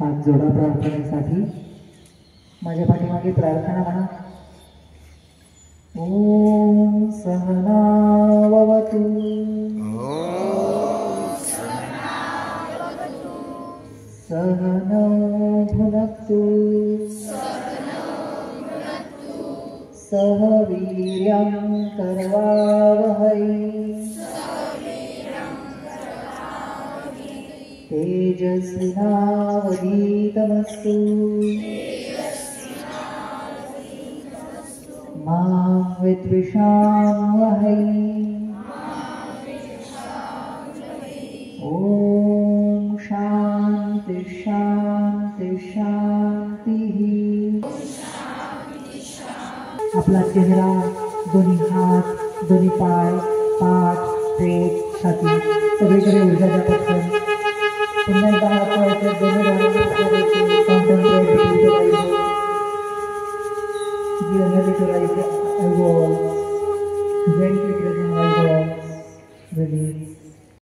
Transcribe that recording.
हात जोडा प्रार्थनेसाठी. माझ्या पाठीमागे प्रार्थना म्हणा. ओम सहनावतु सहनौ भुनक्तु सह वीर्यं करवावहै तेजस्विनावधीतमस्तु मा विद्विषावहै. ओम शांति शांति शांति. आपला चेहरा, दोन्ही हात, दोन्ही पाय, पाठ, पेट, छाती सगळीकडे ऊर्जा द्या पटकन. पुन्हा एकदा हात व्हायचे, दोन्ही डोळे करायचे. Concentrate the energy to rise eyeballs, gently pressing eyeballs, release.